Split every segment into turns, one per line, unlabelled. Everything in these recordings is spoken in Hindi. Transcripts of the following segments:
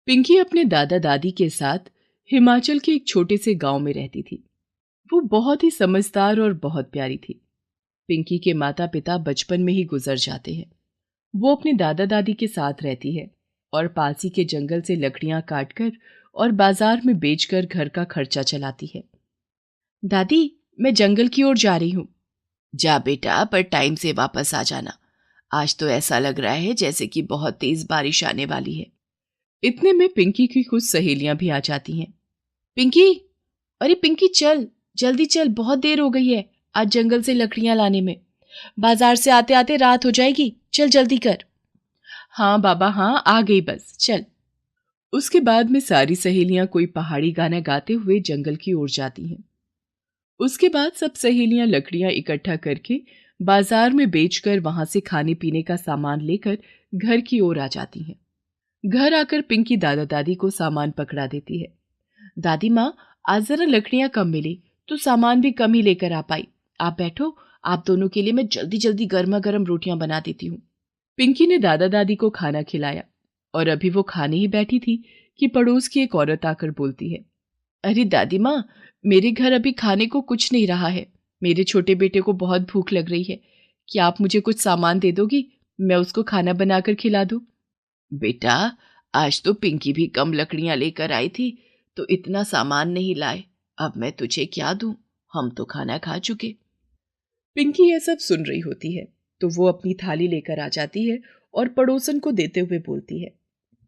पिंकी अपने दादा दादी के साथ हिमाचल के एक छोटे से गांव में रहती थी। वो बहुत ही समझदार और बहुत प्यारी थी। पिंकी के माता पिता बचपन में ही गुजर जाते हैं। वो अपने दादा दादी के साथ रहती है और पास ही के जंगल से लकड़ियां काटकर और बाजार में बेचकर घर का खर्चा चलाती है। दादी, मैं जंगल की ओर जा रही हूँ। जा बेटा, पर टाइम से वापस आ जाना। आज तो ऐसा लग रहा है जैसे कि बहुत तेज बारिश आने वाली है। इतने में पिंकी की कुछ सहेलियां भी आ जाती हैं। पिंकी, अरे पिंकी चल, जल्दी चल, बहुत देर हो गई है आज जंगल से लकड़ियां लाने में। बाजार से आते आते रात हो जाएगी, चल जल्दी कर। हाँ बाबा हाँ, आ गई बस, चल। उसके बाद में सारी सहेलियां कोई पहाड़ी गाना गाते हुए जंगल की ओर जाती हैं। उसके बाद सब सहेलियां लकड़ियां इकट्ठा करके बाजार में बेचकर वहां से खाने पीने का सामान लेकर घर की ओर आ जाती हैं। घर आकर पिंकी दादा दादी को सामान पकड़ा देती है। दादी माँ, आज जरा लकड़ियां कम मिली तो सामान भी कम ही लेकर आ पाई। आप बैठो, आप दोनों के लिए मैं जल्दी जल्दी गर्मा गर्म रोटियां बना देती हूँ। पिंकी ने दादा दादी को खाना खिलाया और अभी वो खाने ही बैठी थी कि पड़ोस की एक औरत आकर बोलती है, अरे दादी माँ, मेरे घर अभी खाने को कुछ नहीं रहा है। मेरे छोटे बेटे को बहुत भूख लग रही है। क्या आप मुझे कुछ सामान दे दोगी? मैं उसको खाना बनाकर खिला दूँ। बेटा, आज तो पिंकी भी कम लकड़ियां लेकर आई थी तो इतना सामान नहीं लाए। अब मैं तुझे क्या दूं? हम तो खाना खा चुके। पिंकी यह सब सुन रही होती है तो वो अपनी थाली लेकर आ जाती है और पड़ोसन को देते हुए बोलती है,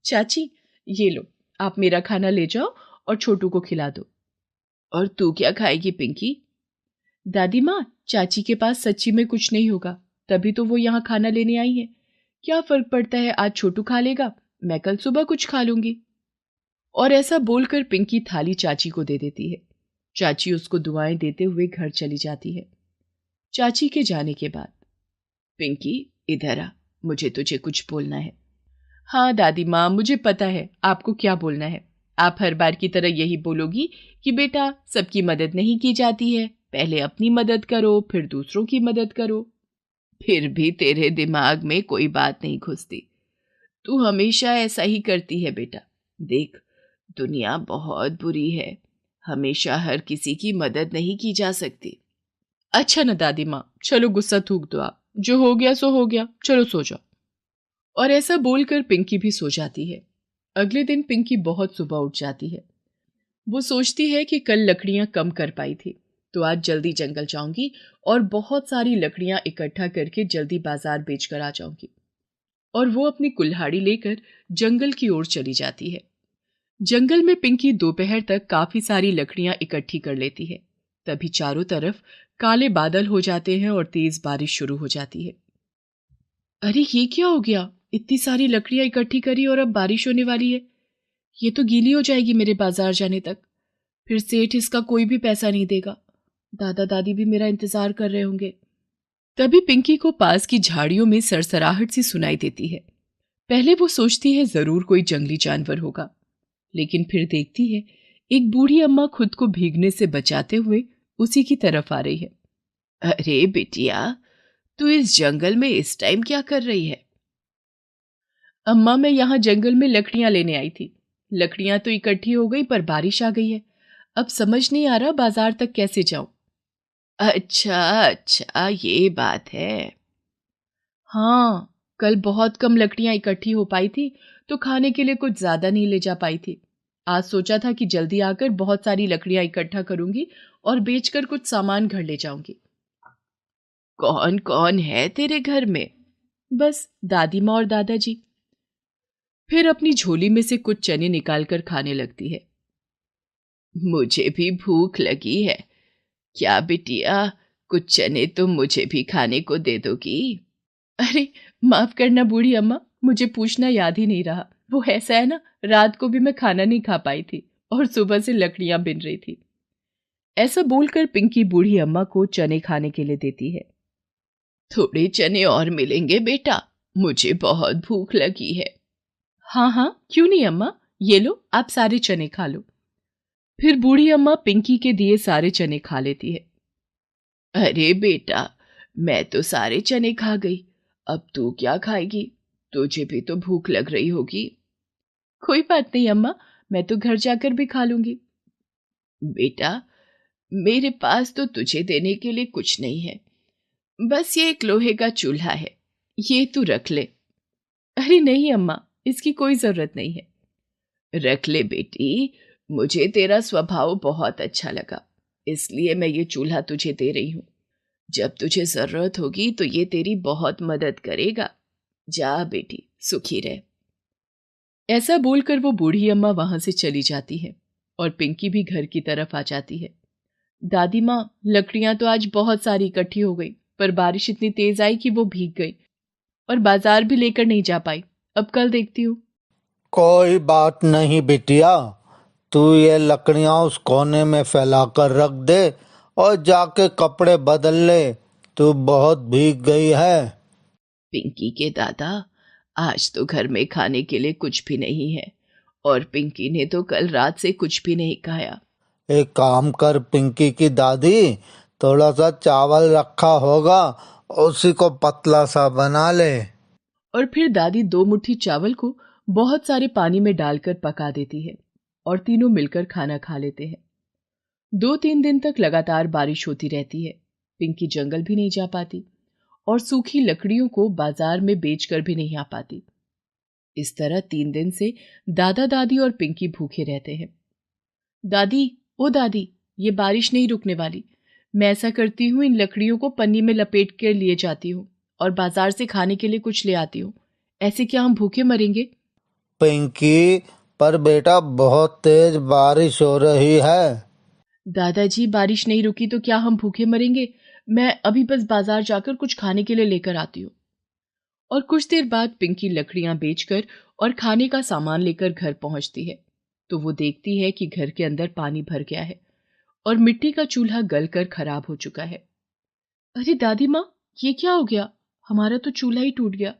चाची, ये लो, आप मेरा खाना ले जाओ और छोटू को खिला दो। और तू क्या खाएगी पिंकी? दादी माँ, चाची के पास सच्ची में कुछ नहीं होगा, तभी तो वो यहाँ खाना लेने आई है। क्या फर्क पड़ता है, आज छोटू खा लेगा, मैं कल सुबह कुछ खा लूंगी। और ऐसा बोलकर पिंकी थाली चाची को दे देती है। चाची उसको दुआएं देते हुए घर चली जाती है। चाची के जाने के बाद, पिंकी इधर आ, मुझे तुझे कुछ बोलना है। हाँ दादी माँ, मुझे पता है आपको क्या बोलना है। आप हर बार की तरह यही बोलोगी कि बेटा, सबकी मदद नहीं की जाती है, पहले अपनी मदद करो फिर दूसरों की मदद करो। फिर भी तेरे दिमाग में कोई बात नहीं घुसती। तू हमेशा ऐसा ही करती है बेटा। देख, दुनिया बहुत बुरी है, हमेशा हर किसी की मदद नहीं की जा सकती। अच्छा ना दादी माँ, चलो गुस्सा थूक दो आप, जो हो गया सो हो गया, चलो सो जाओ। और ऐसा बोलकर पिंकी भी सो जाती है। अगले दिन पिंकी बहुत सुबह उठ जाती है। वो सोचती है कि कल लकड़ियां कम कर पाई थी तो आज जल्दी जंगल जाऊंगी और बहुत सारी लकड़ियां इकट्ठा करके जल्दी बाजार बेचकर आ जाऊंगी। और वो अपनी कुल्हाड़ी लेकर जंगल की ओर चली जाती है। जंगल में पिंकी दोपहर तक काफी सारी लकड़ियां इकट्ठी कर लेती है। तभी चारों तरफ काले बादल हो जाते हैं और तेज बारिश शुरू हो जाती है। अरे ये क्या हो गया, इतनी सारी लकड़ियां इकट्ठी करी और अब बारिश होने वाली है। ये तो गीली हो जाएगी मेरे बाजार जाने तक। फिर सेठ इसका कोई भी पैसा नहीं देगा। दादा दादी भी मेरा इंतजार कर रहे होंगे। तभी पिंकी को पास की झाड़ियों में सरसराहट सी सुनाई देती है। पहले वो सोचती है जरूर कोई जंगली जानवर होगा, लेकिन फिर देखती है एक बूढ़ी अम्मा खुद को भीगने से बचाते हुए उसी की तरफ आ रही है। अरे बिटिया, तू इस जंगल में इस टाइम क्या कर रही है? अम्मा, मैं यहाँ जंगल में लकड़ियां लेने आई थी। लकड़ियां तो इकट्ठी हो गई पर बारिश आ गई है। अब समझ नहीं आ रहा बाजार तक कैसे जाऊं। अच्छा अच्छा, ये बात है। हाँ, कल बहुत कम लकड़ियां इकट्ठी हो पाई थी तो खाने के लिए कुछ ज्यादा नहीं ले जा पाई थी। आज सोचा था कि जल्दी आकर बहुत सारी लकड़ियां इकट्ठा करूंगी और बेचकर कुछ सामान घर ले जाऊंगी। कौन कौन है तेरे घर में? बस दादी माँ और दादाजी। फिर अपनी झोली में से कुछ चने निकालकर खाने लगती है। मुझे भी भूख लगी है। क्या बिटिया, कुछ चने तो मुझे भी खाने को दे दोगी? अरे माफ करना बूढ़ी अम्मा, मुझे पूछना याद ही नहीं रहा। वो ऐसा है ना, रात को भी मैं खाना नहीं खा पाई थी और सुबह से लकड़ियां बिन रही थी। ऐसा बोलकर पिंकी बूढ़ी अम्मा को चने खाने के लिए देती है। थोड़े चने और मिलेंगे बेटा, मुझे बहुत भूख लगी है। हाँ हाँ, क्यों नहीं अम्मा, ये लो, आप सारे चने खा लो। फिर बूढ़ी अम्मा पिंकी के दिए सारे चने खा लेती है। अरे बेटा, मैं तो सारे चने खा गई, अब तू क्या खाएगी? तुझे भी तो भूख लग रही होगी। कोई बात नहीं अम्मा, मैं तो घर जाकर भी खा लूंगी। बेटा, मेरे पास तो तुझे देने के लिए कुछ नहीं है, बस ये एक लोहे का चूल्हा है, ये तू रख ले। अरे नहीं अम्मा, इसकी कोई जरूरत नहीं है। रख ले बेटी, मुझे तेरा स्वभाव बहुत अच्छा लगा, इसलिए मैं ये चूल्हा तुझे दे रही हूँ। जब तुझे जरूरत होगी तो ये तेरी बहुत मदद करेगा। जा बेटी, सुखी रह। ऐसा बोलकर वो बूढ़ी अम्मा वहां से चली जाती है और पिंकी भी घर की तरफ आ जाती है। दादी माँ, लकड़ियां तो आज बहुत सारी इकट्ठी हो गई, पर बारिश इतनी तेज आई कि वो भीग गई और बाजार भी लेकर नहीं जा पाई। अब कल देखती हूँ।
कोई बात नहीं बिटिया, तू ये लकड़ियां उस कोने में फैला कर रख दे और जाके कपड़े बदल ले। तू बहुत भीग गई है।
पिंकी के दादा, आज तो घर में खाने के लिए कुछ भी नहीं है और पिंकी ने तो कल रात से कुछ भी नहीं खाया।
एक काम कर पिंकी की दादी, थोड़ा सा चावल रखा होगा, उसी को पतला सा बना ले।
और फिर दादी 2 मुट्ठी चावल को बहुत सारे पानी में डालकर पका देती है और तीनों मिलकर खाना खा लेते हैं। 2-3 दिन तक लगातार बारिश होती रहती है। पिंकी जंगल भी नहीं जा पाती और सूखी लकड़ियों को बाजार में बेचकर भी नहीं आ पाती। इस तरह 3 दिन से दादा दादी और पिंकी भूखे रहते हैं। दादी, ओ दादी, ये बारिश नहीं रुकने वाली। मैं ऐसा करती हूँ, इन लकड़ियों को पन्नी में लपेट कर लिए जाती हूँ और बाजार से खाने के लिए कुछ ले आती हूँ। ऐसे क्या हम भूखे मरेंगे?
पिंकी, पर बेटा बहुत तेज बारिश हो रही है।
दादाजी, बारिश नहीं रुकी तो क्या हम भूखे मरेंगे? मैं अभी बस बाजार जाकर कुछ खाने के लिए लेकर आती हूँ। और कुछ देर बाद पिंकी लकड़ियां बेचकर और खाने का सामान लेकर घर पहुंचती है तो वो देखती है कि घर के अंदर पानी भर गया है और मिट्टी का चूल्हा गलकर खराब हो चुका है। अरे दादी माँ, ये क्या हो गया? हमारा तो चूल्हा ही टूट गया।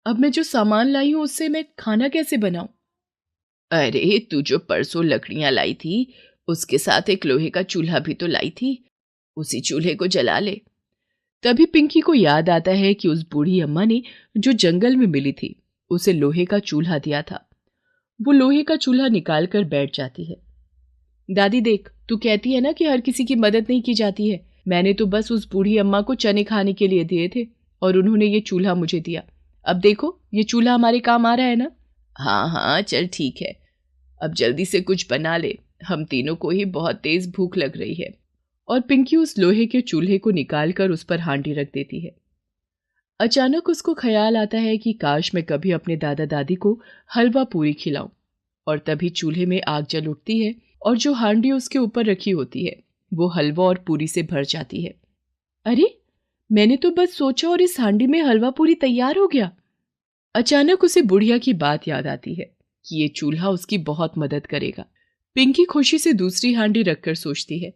अब मैं जो सामान लाई हूं उससे मैं खाना कैसे बनाऊं? अरे, तू जो परसों लकड़ियां लाई थी, उसके साथ एक लोहे का चूल्हा भी तो लाई थी, उसी चूल्हे को जला ले। तभी पिंकी को याद आता है कि उस बूढ़ी अम्मा ने जो जंगल में मिली थी उसे लोहे का चूल्हा दिया था। वो लोहे का चूल्हा निकाल कर बैठ जाती है। दादी देख, तू कहती है ना कि हर किसी की मदद नहीं की जाती है। मैंने तो बस उस बूढ़ी अम्मा को चने खाने के लिए दिए थे और उन्होंने ये चूल्हा मुझे दिया। अब देखो, ये चूल्हा हमारे काम आ रहा है ना। हाँ हाँ, चल ठीक है, अब जल्दी से कुछ बना ले, हम तीनों को ही बहुत तेज भूख लग रही है। और पिंकी उस लोहे के चूल्हे को निकालकर उस पर हांडी रख देती है। अचानक उसको ख्याल आता है कि काश मैं कभी अपने दादा दादी को हलवा पूरी खिलाऊं। और तभी चूल्हे में आग जल उठती है और जो हांडी उसके ऊपर रखी होती है वो हलवा और पूरी से भर जाती है। अरे, मैंने तो बस सोचा और इस हांडी में हलवा पूरी तैयार हो गया। अचानक उसे बुढ़िया की बात याद आती है कि ये चूल्हा उसकी बहुत मदद करेगा। पिंकी खुशी से दूसरी हांडी रखकर सोचती है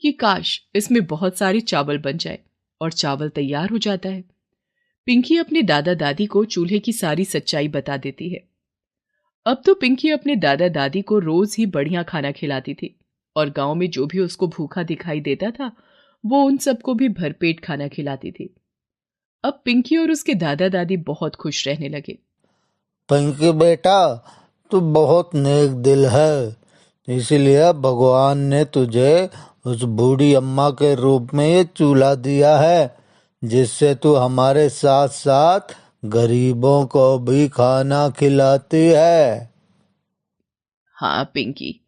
कि काश इसमें बहुत सारे चावल बन जाए और चावल तैयार हो जाता है। पिंकी अपने दादा दादी को चूल्हे की सारी सच्चाई बता देती है। अब तो पिंकी अपने दादा दादी को रोज ही बढ़िया खाना खिलाती थी और गांव में जो भी उसको भूखा दिखाई देता था वो उन सबको भी भरपेट खाना खिलाती थी। अब पिंकी और उसके दादा दादी बहुत खुश रहने लगे।
पिंकी बेटा, तू बहुत नेक दिल है, इसलिए भगवान ने तुझे उस बूढ़ी अम्मा के रूप में ये चूल्हा दिया है, जिससे तू हमारे साथ साथ गरीबों को भी खाना खिलाती है।
हाँ पिंकी,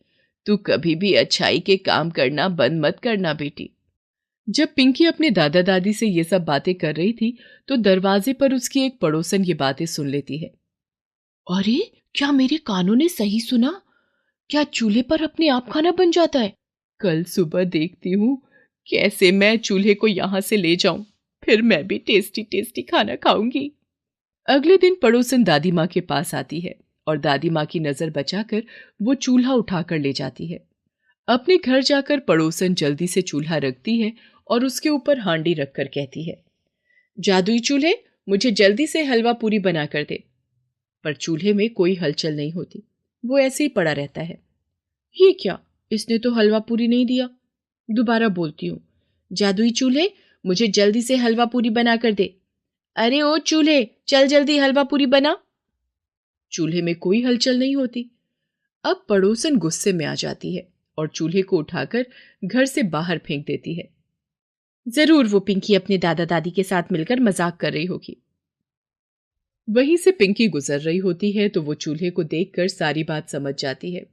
तू कभी भी अच्छाई के काम करना बंद मत करना बेटी। जब पिंकी अपने दादा दादी से ये सब बातें कर रही थी तो दरवाजे पर उसकी एक पड़ोसन ये बातें सुन लेती है। अरे, क्या मेरे कानों ने सही सुना? क्या चूल्हे पर अपने आप खाना बन जाता है? कल सुबह देखती हूँ कैसे मैं चूल्हे को यहां से ले जाऊं, फिर मैं भी टेस्टी टेस्टी खाना खाऊंगी। अगले दिन पड़ोसन दादी माँ के पास आती है और दादी माँ की नजर बचाकर वो चूल्हा उठाकर ले जाती है। अपने घर जाकर पड़ोसन जल्दी से चूल्हा रखती है और उसके ऊपर हांडी रखकर कहती है, जादुई चूल्हे, मुझे जल्दी से हलवा पूरी बना कर दे। पर चूल्हे में कोई हलचल नहीं होती, वो ऐसे ही पड़ा रहता है। ये क्या, इसने तो हलवा पूरी नहीं दिया। दोबारा बोलती हूँ, जादुई चूल्हे, मुझे जल्दी से हलवा पूरी बना कर दे। अरे ओ चूल्हे, चल जल्दी हलवा पूरी बना। चूल्हे में कोई हलचल नहीं होती। अब पड़ोसन गुस्से में आ जाती है और चूल्हे को उठाकर घर से बाहर फेंक देती है। जरूर वो पिंकी अपने दादा दादी के साथ मिलकर मजाक कर रही होगी। वहीं से पिंकी गुजर रही होती है तो वो चूल्हे को देखकर सारी बात समझ जाती है।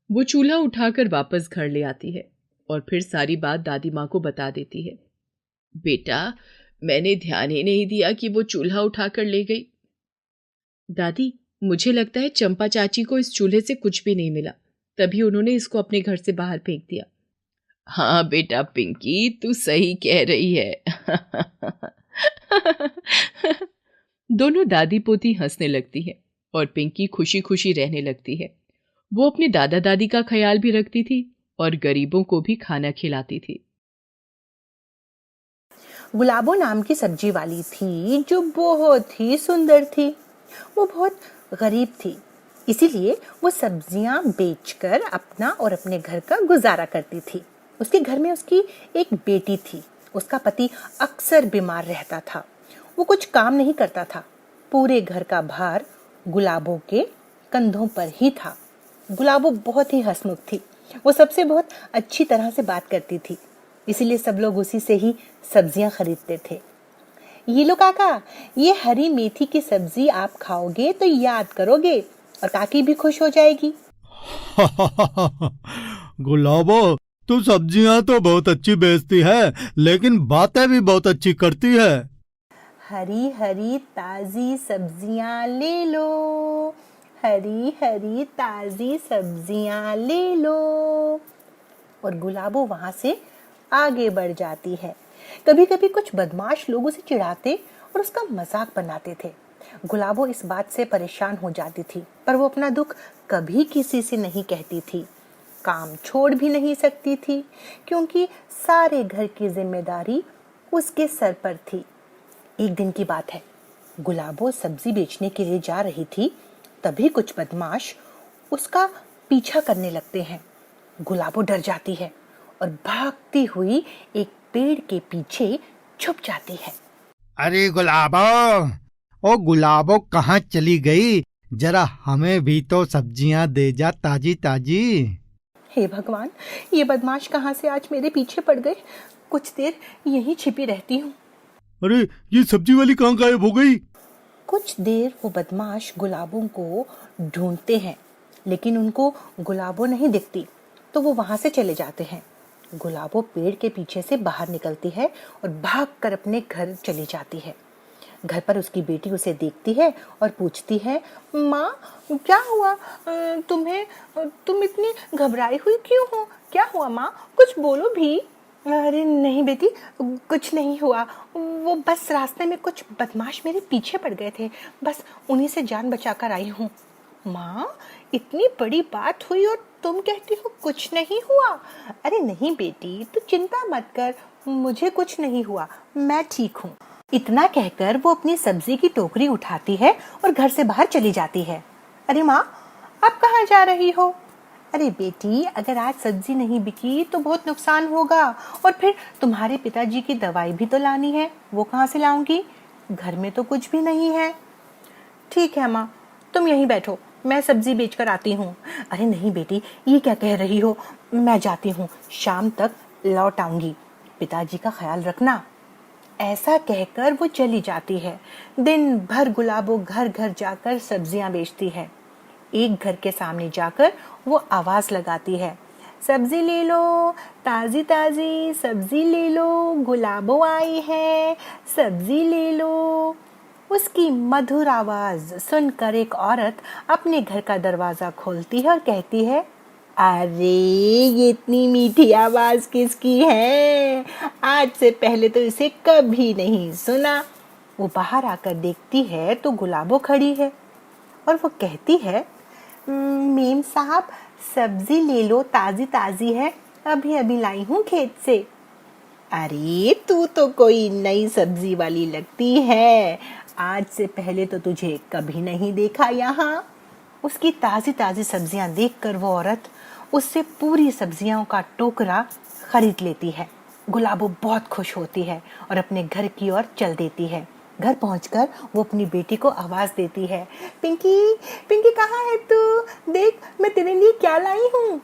वो चूल्हा उठाकर वापस घर ले आती है और फिर सारी बात दादी माँ को बता देती है। बेटा, मैंने ध्यान ही नहीं दिया कि वो चूल्हा उठाकर ले गई। दादी, मुझे लगता है चंपा चाची को इस चूल्हे से कुछ भी नहीं मिला, तभी उन्होंने इसको अपने घर से बाहर फेंक दिया। हाँ बेटा पिंकी, तू सही कह रही है। दोनों दादी पोती हंसने लगती है और पिंकी खुशी खुशी रहने लगती है। वो अपने दादा दादी का ख्याल भी रखती थी और गरीबों को भी खाना खिलाती थी।
गुलाबो नाम की सब्जी वाली थी जो बहुत ही सुंदर थी। वो बहुत गरीब थी, इसीलिए वो सब्जियां बेचकर अपना और अपने घर का गुजारा करती थी। उसके घर में उसकी एक बेटी थी। उसका पति अक्सर बीमार रहता था। वो कुछ काम नहीं करता था। पूरे घर का भार गुलाबो के कंधों पर ही था। गुलाबो बहुत ही हंसमुख थी। वो सबसे बहुत अच्छी तरह से बात करती थी, इसीलिए सब लोग उसी से ही सब्जियां खरीदते थे। ये लो काका, ये हरी मेथी की सब्जी आप खाओगे तो याद करोगे और काकी भी खुश हो जाएगी।
गुलाबो, तू सब्जियां तो बहुत अच्छी बेचती है, लेकिन बातें भी बहुत अच्छी करती है।
हरी हरी ताजी सब्जियां ले लो, हरी हरी ताजी सब्जियां ले लो। और गुलाबो वहां से आगे बढ़ जाती है। कभी कभी कुछ बदमाश लोग उसे चिढ़ाते और उसका मजाक बनाते थे। गुलाबो इस बात से परेशान हो जाती थी, पर वो अपना दुख कभी किसी से नहीं कहती थी। काम छोड़ भी नहीं सकती थी, क्योंकि सारे घर की जिम्मेदारी उसके सर पर थी। एक दिन की बात है, गुलाबो सब्जी बेचने के लिए जा रही थी, तभी कुछ बदमाश उसका पीछा करने लगते हैं। गुलाबो डर जाती है और भागती हुई एक पेड़ के पीछे छुप जाती है।
अरे गुलाबो, ओ गुलाबो, कहाँ चली गई? जरा हमें भी तो सब्जियां दे जा, ताजी ताजी।
हे भगवान, ये बदमाश कहाँ से आज मेरे पीछे पड़ गए। कुछ देर यहीं छिपी रहती हूँ।
अरे, ये सब्जी वाली कहाँ गायब हो गई?
कुछ देर वो बदमाश गुलाबों को ढूंढते हैं, लेकिन उनको गुलाबो नहीं दिखती, तो वो वहां से चले जाते हैं। गुलाबो पेड़ के पीछे से बाहर निकलती है और भागकर अपने घर चली जाती है। घर पर उसकी बेटी उसे देखती है और पूछती है, माँ क्या हुआ तुम्हें? तुम इतनी घबराई हुई क्यों हो? क्या हुआ माँ, कुछ बोलो भी। अरे नहीं बेटी, कुछ नहीं हुआ। वो बस रास्ते में कुछ बदमाश मेरे पीछे पड़ गए थे, बस उन्हीं से जान बचाकर आई हूँ। माँ, इतनी बड़ी बात हुई और तुम कहती हो कुछ नहीं हुआ? अरे नहीं बेटी, तू चिंता मत कर, मुझे कुछ नहीं हुआ, मैं ठीक हूँ। इतना कहकर वो अपनी सब्जी की टोकरी उठाती है और घर से बाहर चली जाती है। अरे माँ, आप कहाँ जा रही हो? अरे बेटी, अगर आज सब्जी नहीं बिकी तो बहुत नुकसान होगा, और फिर तुम्हारे पिताजी की दवाई भी तो लानी है, वो कहाँ से लाऊंगी? घर में तो कुछ भी नहीं है। ठीक है माँ, तुम यहीं बैठो, मैं सब्जी बेचकर आती हूँ। अरे नहीं बेटी, ये क्या कह रही हो? मैं जाती हूँ, शाम तक लौट आऊंगी, पिताजी का ख्याल रखना। ऐसा कहकर वो चली जाती है। दिन भर गुलाबो घर घर जाकर सब्जियां बेचती है। एक घर के सामने जाकर वो आवाज लगाती है, सब्जी ले लो, ताजी ताजी सब्जी ले लो, गुलाबो आई है, सब्जी ले लो। उसकी मधुर आवाज सुनकर एक औरत अपने घर का दरवाजा खोलती है और कहती है, अरे ये इतनी मीठी आवाज किसकी है? आज से पहले तो इसे कभी नहीं सुना। वो बाहर आकर देखती है तो गुलाबो खड़ी है और वो कहती है, मेम साहब सब्जी ले लो, ताजी ताजी है, अभी अभी लाई हूँ खेत से। अरे तू तो कोई नई सब्जी वाली लगती है, आज से पहले तो तुझे कभी नहीं देखा यहाँ। उसकी ताजी ताजी सब्जियां देखकर वो औरत उससे पूरी सब्जियों का टोकरा खरीद लेती है। गुलाबो बहुत खुश होती है और अपने घर की ओर चल देती है। घर पहुंचकर वो अपनी बेटी को आवाज देती है, पिंकी, पिंकी कहाँ है तू? देख मैं तेरे लिए क्या लाई हूँ।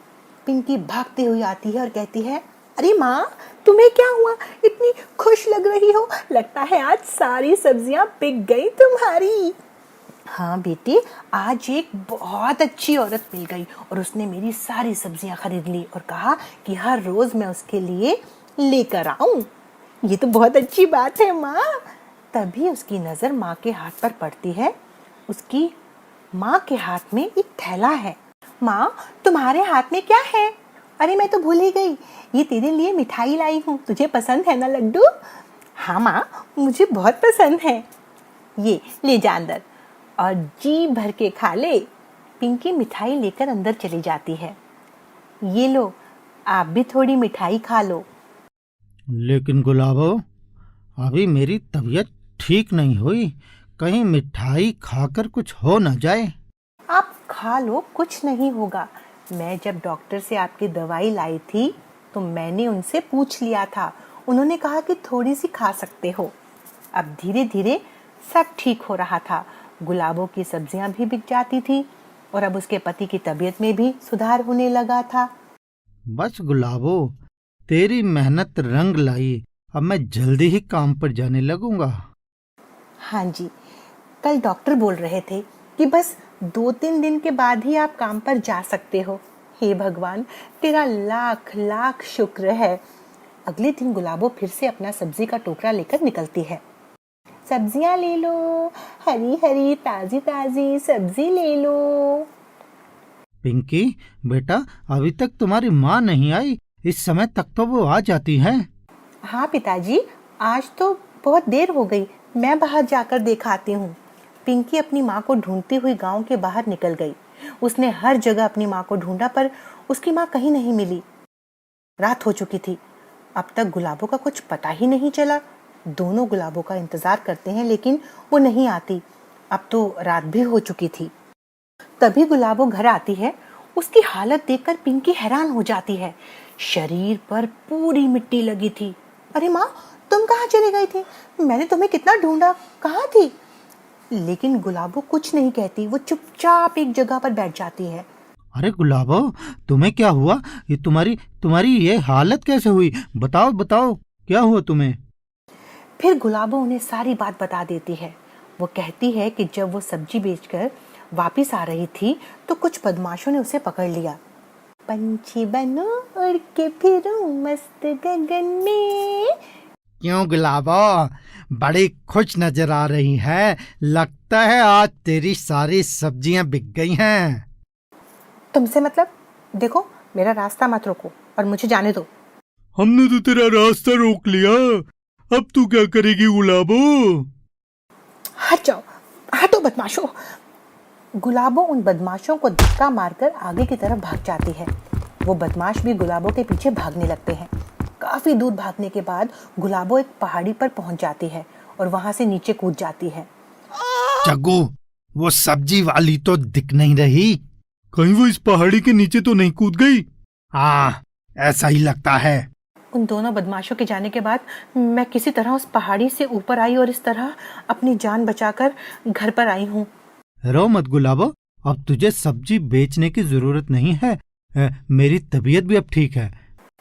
पिंकी भागती हुई आती है और कहती है, अरे माँ, तुम्हें क्या हुआ? इतनी खुश लग रही हो, लगता है आज सारी सब्जियां बिक गई तुम्हारी। हाँ बेटी, आज एक बहुत अच्छी औरत मिल गई और उसने मेरी सारी सब्जियां खरीद ली और कहा कि हर रोज मैं उसके लिए लेकर आऊं। ये तो बहुत अच्छी बात है माँ। तभी उसकी नजर माँ के हाथ पर पड़ती है। उसकी माँ के हाथ में एक थैला है। माँ, तुम्हारे हाथ में क्या है? अरे मैं तो भूल ही गई, ये तेरे लिए मिठाई लाई हूँ, तुझे पसंद है ना लड्डू? हाँ माँ, मुझे बहुत पसंद है। ये ले जा अंदर और जी भर के खा ले। पिंकी मिठाई लेकर अंदर चली जाती है। ये लो, आप भी थोड़ी मिठाई खा लो।
लेकिन गुलाबो, अभी मेरी तबीयत ठीक नहीं हुई, कहीं मिठाई खाकर कुछ हो न जाए।
आप खा लो, कुछ नहीं होगा। मैं जब डॉक्टर से आपकी दवाई लाई थी तो मैंने उनसे पूछ लिया था, उन्होंने कहा कि थोड़ी सी खा सकते हो। अब धीरे धीरे सब ठीक हो रहा था। गुलाबों की सब्जियां भी बिक जाती थी और अब उसके पति की तबीयत में भी सुधार होने लगा था।
बस गुलाबो, तेरी मेहनत रंग लाई, अब मैं जल्दी ही काम पर जाने लगूंगा।
हाँ जी, कल डॉक्टर बोल रहे थे कि बस 2-3 दिन के बाद ही आप काम पर जा सकते हो। हे भगवान, तेरा लाख लाख शुक्र है। अगले दिन गुलाबो फिर से अपना सब्जी का टोकरा लेकर निकलती है। सब्जियां ले लो, हरी हरी ताजी ताजी सब्जी ले लो।
पिंकी बेटा, अभी तक तुम्हारी माँ नहीं आई, इस समय तक तो वो आ जाती है।
हाँ पिताजी, आज तो बहुत देर हो गई, मैं बाहर जाकर दिखाती हूँ। पिंकी अपनी माँ को ढूंढती हुई गांव के बाहर निकल गई। उसने हर जगह अपनी माँ को ढूंढा पर उसकी माँ कहीं नहीं मिली। रात हो चुकी थी। अब तक गुलाबों का कुछ पता ही नहीं चला। दोनों गुलाबों का इंतजार करते हैं लेकिन वो नहीं आती। अब तो रात भी हो चुकी थी। तभी गुलाबो घर आती है। उसकी हालत देखकर पिंकी हैरान हो जाती है। शरीर पर पूरी मिट्टी लगी थी। अरे माँ, तुम कहाँ चली गई थी? मैंने तुम्हें कितना ढूंढा, कहाँ थी? लेकिन गुलाबो कुछ नहीं कहती, वो चुपचाप एक जगह पर बैठ जाती है।
अरे गुलाबो, तुम्हें क्या हुआ? ये तुम्हारी तुम्हारी ये हालत कैसे हुई? बताओ बताओ, क्या हुआ तुम्हें?
फिर गुलाबो उन्हें सारी बात बता देती है। वो कहती है कि जब वो सब्जी बेचकर वापस आ रही थी तो कुछ बदमाशों ने उसे पकड़ लिया। पंछी बनो उड़ के फिरूं मस्त गगन में।
क्यों गुलाबो, बड़ी खुश नजर आ रही है, लगता है आज तेरी सारी सब्जियां बिक गई हैं।
तुमसे मतलब? देखो, मेरा रास्ता मत रोको और मुझे जाने दो।
हमने तो तेरा रास्ता रोक लिया, अब तू क्या करेगी गुलाबो?
हट जाओ, हटो बदमाशों। गुलाबो उन बदमाशों को धक्का मारकर आगे की तरफ भाग जाती है। वो बदमाश भी गुलाबो के पीछे भागने लगते हैं। काफी दूर भागने के बाद गुलाबो एक पहाड़ी पर पहुंच जाती है और वहां से नीचे कूद जाती है।
जग्गू, वो सब्जी वाली तो दिख नहीं रही, कहीं वो इस पहाड़ी के नीचे तो नहीं कूद गई? हाँ, ऐसा ही लगता है।
उन दोनों बदमाशों के जाने के बाद मैं किसी तरह उस पहाड़ी से ऊपर आई और इस तरह अपनी जान बचाकर घर पर आई हूँ।
रो मत गुलाबो, अब तुझे सब्जी बेचने की जरूरत नहीं है, मेरी तबीयत भी अब ठीक है।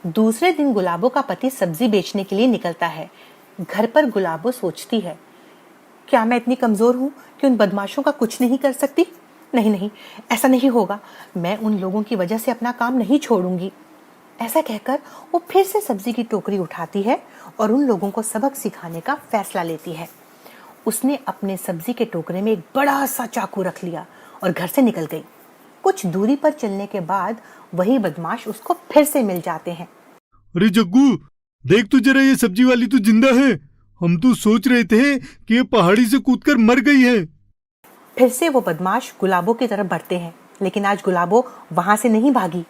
दूसरे दिन गुलाबो का पति सब्जी बेचने के लिए निकलता है। घर पर गुलाबो सोचती है, क्या मैं इतनी कमजोर हूँ कि उन बदमाशों का कुछ नहीं कर सकती? नहीं नहीं, ऐसा नहीं होगा। मैं उन लोगों की वजह से अपना काम नहीं छोड़ूंगी। ऐसा कहकर वो फिर से सब्जी की टोकरी उठाती है और उन लोगों को सबक सिखाने का फैसला लेती है। उसने अपने सब्जी के टोकरे में एक बड़ा सा चाकू रख लिया और घर से निकल गई। कुछ दूरी पर चलने के बाद वही बदमाश उसको फिर से मिल जाते हैं।
अरे जग्गू, देख तो जरा, ये सब्जी वाली तो जिंदा है। हम तो सोच रहे थे कि ये पहाड़ी से कूदकर मर गई है।
फिर से वो बदमाश गुलाबो की तरफ बढ़ते हैं, लेकिन आज गुलाबो वहां से नहीं भागी।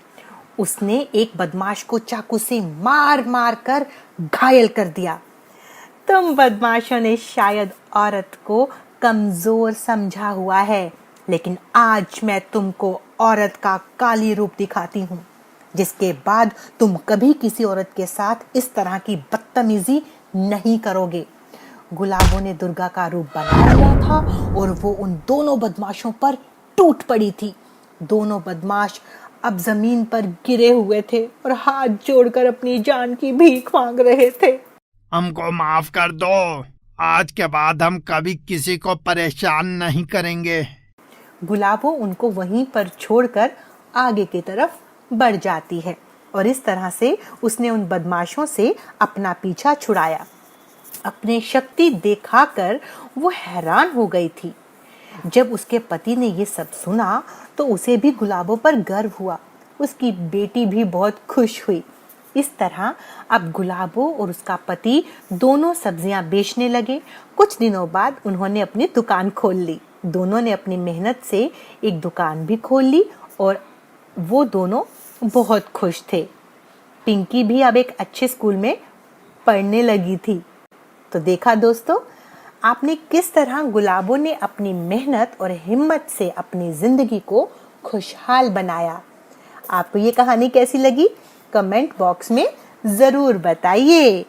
उसने एक बदमाश को चाकू से मार मार कर घायल कर दिया। तुम बदमाशों ने शायद औरत को कमजोर समझा हुआ है, लेकिन आज मैं तुमको औरत का काली रूप दिखाती हूँ, जिसके बाद तुम कभी किसी औरत के साथ इस तरह की बदतमीजी नहीं करोगे। गुलाबों ने दुर्गा का रूप बना लिया था और वो उन दोनों बदमाशों पर टूट पड़ी थी। दोनों बदमाश अब जमीन पर गिरे हुए थे और हाथ जोड़कर अपनी जान की भीख मांग रहे थे।
हमको माफ कर दो, आज के बाद हम कभी किसी को परेशान नहीं करेंगे।
गुलाबो उनको वहीं पर छोड़कर आगे की तरफ बढ़ जाती है और इस तरह से उसने उन बदमाशों से अपना पीछा छुड़ाया। अपनी शक्ति दिखाकर वो हैरान हो गई थी। जब उसके पति ने ये सब सुना तो उसे भी गुलाबों पर गर्व हुआ। उसकी बेटी भी बहुत खुश हुई। इस तरह अब गुलाबो और उसका पति दोनों सब्जियां बेचने लगे। कुछ दिनों बाद उन्होंने अपनी दुकान खोल ली। दोनों ने अपनी मेहनत से एक दुकान भी खोल ली और वो दोनों बहुत खुश थे। पिंकी भी अब एक अच्छे स्कूल में पढ़ने लगी थी। तो देखा दोस्तों, आपने किस तरह गुलाबों ने अपनी मेहनत और हिम्मत से अपनी जिंदगी को खुशहाल बनाया। आपको ये कहानी कैसी लगी? कमेंट बॉक्स में जरूर बताइए।